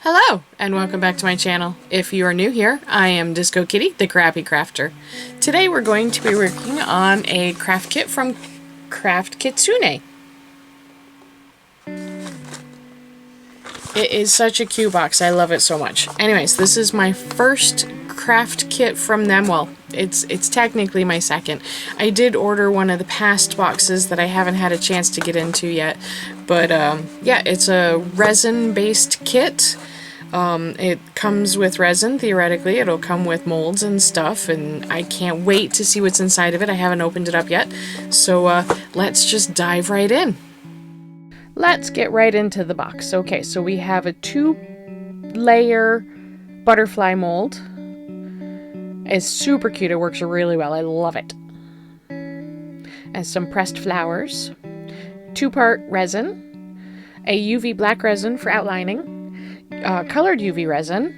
Hello, and welcome back to my channel. If you are new here, I am Disco Kitty, the Crappy Crafter. Today we're going to be working on a craft kit from Craft Kitsune. It is such a cute box. I love it so much. Anyways, this is my first craft kit from them. Well, it's technically my second. I did order one of the past boxes that I haven't had a chance to get into yet. But yeah, it's a resin-based kit. It comes with resin, theoretically. It'll come with molds and stuff, and I can't wait to see what's inside of it. I haven't opened it up yet. So let's just dive right in. Let's get right into the box. Okay, so we have a 2-layer butterfly mold. It's super cute. It works really well. I love it. And some pressed flowers. 2-part resin. A UV black resin for outlining. Colored UV resin.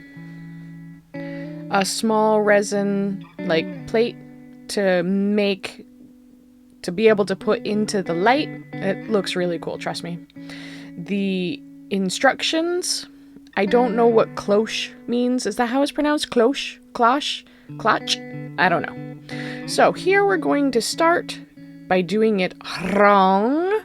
A small resin plate to be able to put into the light. It looks really cool, trust me. The instructions, I don't know what cloche means. Is that how it's pronounced? Cloche? Cloche? Clutch? I don't know. So here we're going to start by doing it wrong.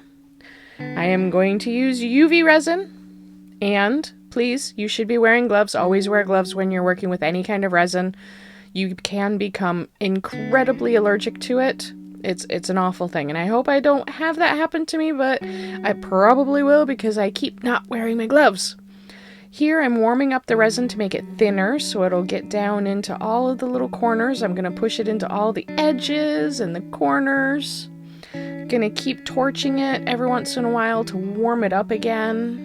I am going to use UV resin, and please, you should be wearing gloves. Always wear gloves when you're working with any kind of resin. You can become incredibly allergic to it. It's an awful thing, and I hope I don't have that happen to me, but I probably will because I keep not wearing my gloves. Here I'm warming up the resin to make it thinner so it'll get down into all of the little corners. I'm going to push it into all the edges and the corners. Going to keep torching it every once in a while to warm it up again.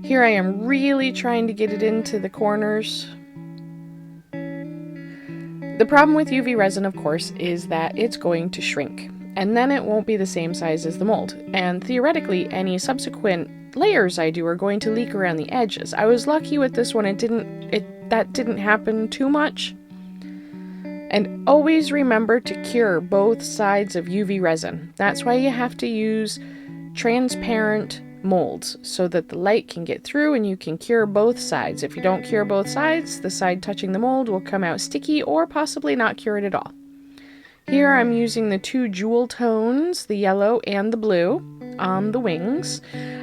Here I am really trying to get it into the corners. The problem with UV resin, of course, is that it's going to shrink, and then it won't be the same size as the mold. And theoretically, any subsequent layers I do are going to leak around the edges. I was lucky with this one. That didn't happen too much. And always remember to cure both sides of UV resin. That's why you have to use transparent molds so that the light can get through and you can cure both sides. If you don't cure both sides, the side touching the mold will come out sticky or possibly not cure it at all. Here I'm using the 2 jewel tones, the yellow and the blue, on the wings.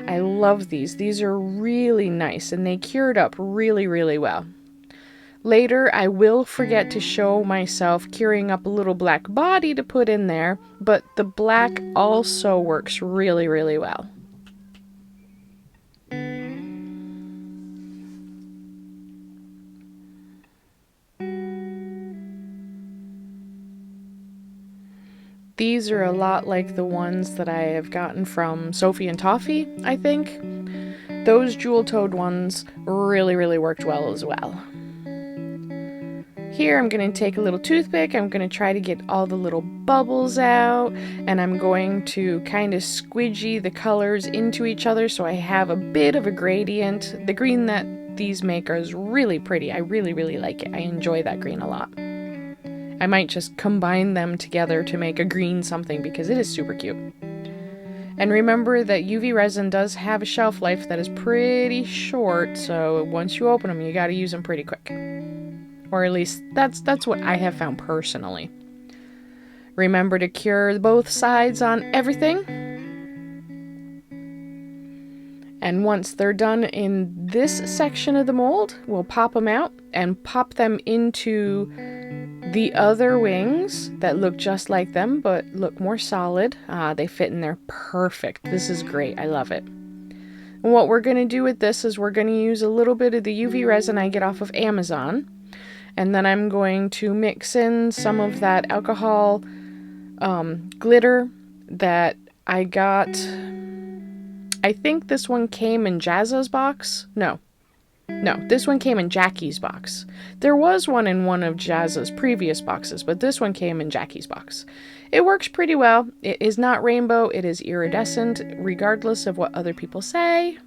I love these. These are really nice and they cured up really, really well. Later, I will forget to show myself curing up a little black body to put in there, but the black also works really, really well. These are a lot like the ones that I have gotten from Sophie and Toffee, I think. Those jewel-toed ones really, really worked well as well. Here I'm going to take a little toothpick, I'm going to try to get all the little bubbles out, and I'm going to kind of squidgy the colors into each other so I have a bit of a gradient. The green that these make is really pretty. I really, really like it. I enjoy that green a lot. I might just combine them together to make a green something because it is super cute. And remember that UV resin does have a shelf life that is pretty short, so once you open them, you gotta use them pretty quick. Or at least that's what I have found personally. Remember to cure both sides on everything. And once they're done in this section of the mold, we'll pop them out and pop them into the other wings that look just like them but look more solid. They fit in there perfect. This is great. I love it. And what we're going to do with this is we're going to use a little bit of the UV resin I get off of Amazon. And then I'm going to mix in some of that alcohol glitter that I got. I think this one came in Jazza's box. No, this one came in Jackie's box. There was one in one of Jazza's previous boxes, but this one came in Jackie's box. It works pretty well. It is not rainbow, it is iridescent, regardless of what other people say.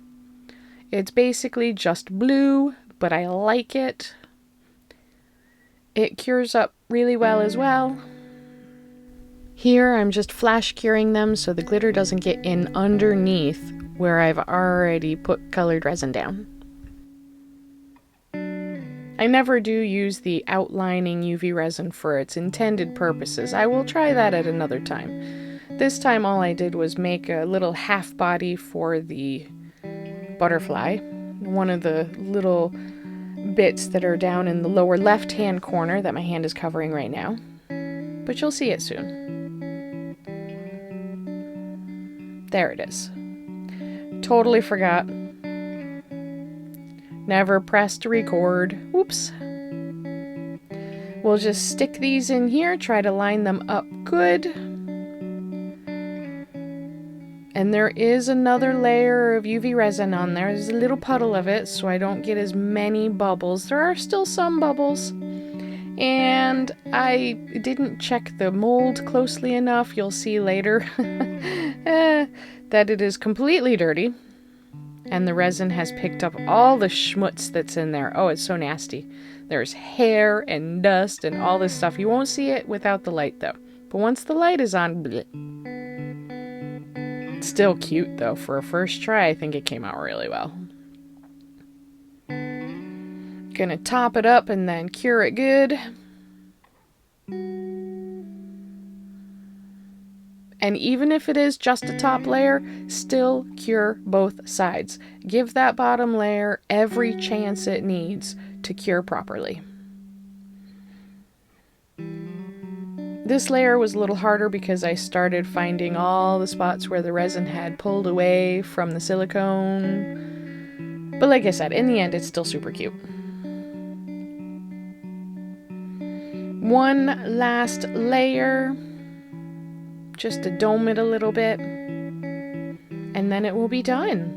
It's basically just blue, but I like it. It cures up really well as well. Here I'm just flash curing them so the glitter doesn't get in underneath where I've already put colored resin down. I never do use the outlining UV resin for its intended purposes. I will try that at another time. This time all I did was make a little half body for the butterfly. One of the little bits that are down in the lower left hand corner that my hand is covering right now. But you'll see it soon. There it is. Totally forgot. Never pressed record. Whoops. We'll just stick these in here, try to line them up good. And there is another layer of UV resin on there. There's a little puddle of it, so I don't get as many bubbles. There are still some bubbles. And I didn't check the mold closely enough. You'll see later that it is completely dirty. And the resin has picked up all the schmutz that's in there. Oh, it's so nasty. There's hair and dust and all this stuff. You won't see it without the light, though. But once the light is on, bleh. It's still cute, though. For a first try, I think it came out really well. Gonna top it up and then cure it good. And even if it is just a top layer, still cure both sides. Give that bottom layer every chance it needs to cure properly. This layer was a little harder because I started finding all the spots where the resin had pulled away from the silicone. But like I said, in the end, it's still super cute. One last layer. Just to dome it a little bit, and then it will be done.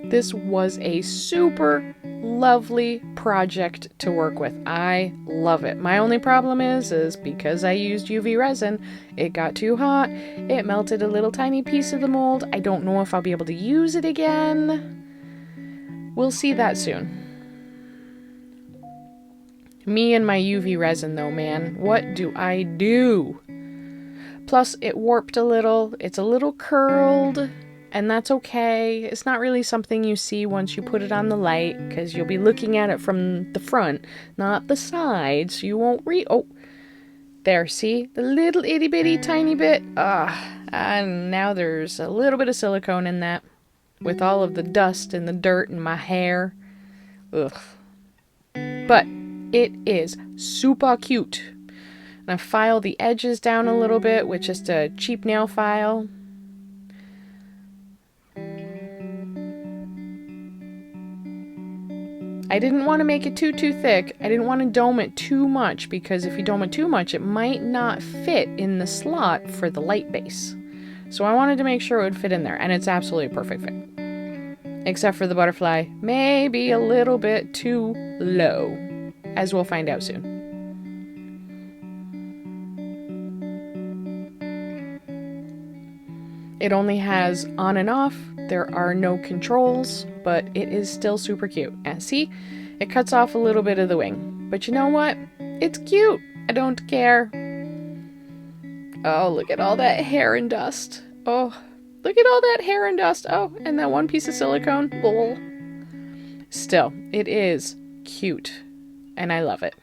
This was a super lovely project to work with. I love it. My only problem is because I used UV resin, it got too hot. It melted a little tiny piece of the mold. I don't know if I'll be able to use it again. We'll see that soon. Me and my UV resin though, man. What do I do? Plus, it warped a little. It's a little curled, and that's okay. It's not really something you see once you put it on the light, because you'll be looking at it from the front, not the sides. So you won't oh, there, see? The little itty bitty tiny bit. And now there's a little bit of silicone in that, with all of the dust and the dirt in my hair. Ugh. But it is super cute. And I file the edges down a little bit with just a cheap nail file. I didn't want to make it too thick. I didn't want to dome it too much, because if you dome it too much, it might not fit in the slot for the light base. So I wanted to make sure it would fit in there, and it's absolutely a perfect fit. Except for the butterfly, maybe a little bit too low, as we'll find out soon. It only has on and off. There are no controls, but it is still super cute. And see, it cuts off a little bit of the wing. But you know what? It's cute. I don't care. Oh, look at all that hair and dust. Oh, look at all that hair and dust. Oh, and that one piece of silicone. Lol. Still, it is cute. And I love it.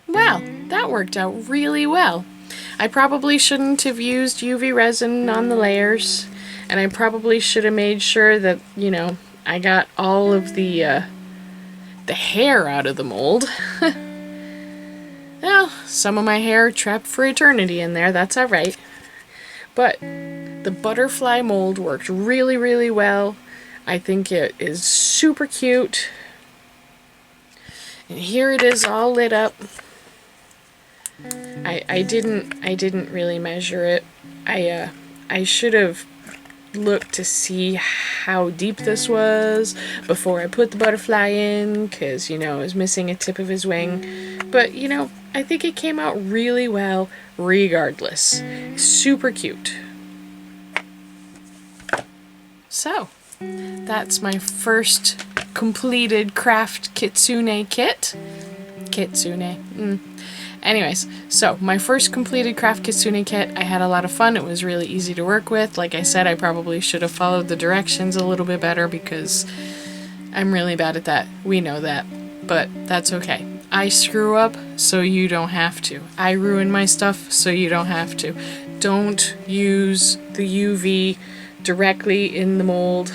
Well, that worked out really well. I probably shouldn't have used UV resin on the layers, and I probably should have made sure that, you know, I got all of the hair out of the mold. Well, some of my hair trapped for eternity in there, that's alright. But the butterfly mold worked really, really well. I think it is super cute. And here it is all lit up. I didn't really measure it. I should have looked to see how deep this was before I put the butterfly in, because, you know, I was missing a tip of his wing. But, you know, I think it came out really well regardless. Super cute. So, that's my first completed craft Kitsune kit. Kitsune. Anyways, so my first completed craft Kitsune kit. I had a lot of fun. It was really easy to work with. Like I said, I probably should have followed the directions a little bit better because I'm really bad at that. We know that. But that's okay. I screw up so you don't have to. I ruin my stuff so you don't have to. Don't use the UV directly in the mold.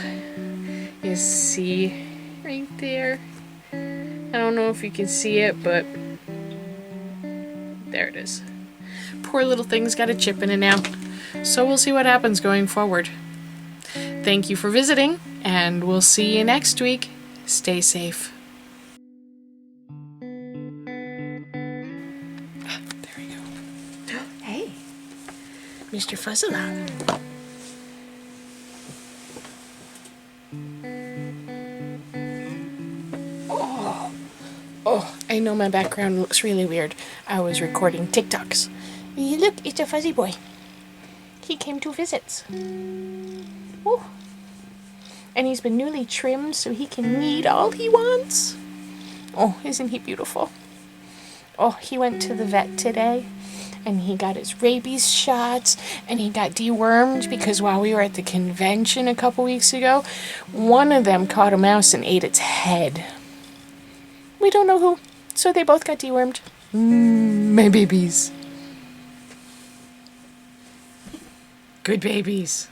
You see right there. I don't know if you can see it, but there it is. Poor little thing's got a chip in it now. So we'll see what happens going forward. Thank you for visiting, and we'll see you next week. Stay safe. There we go. Hey, Mr. Fuzzalot. Oh, I know my background looks really weird. I was recording TikToks. Look, it's a fuzzy boy. He came to visit. Oh. And he's been newly trimmed so he can knead all he wants. Oh, isn't he beautiful? Oh, he went to the vet today and he got his rabies shots and he got dewormed because while we were at the convention a couple weeks ago, one of them caught a mouse and ate its head. We don't know who, so they both got dewormed. My babies. Good babies.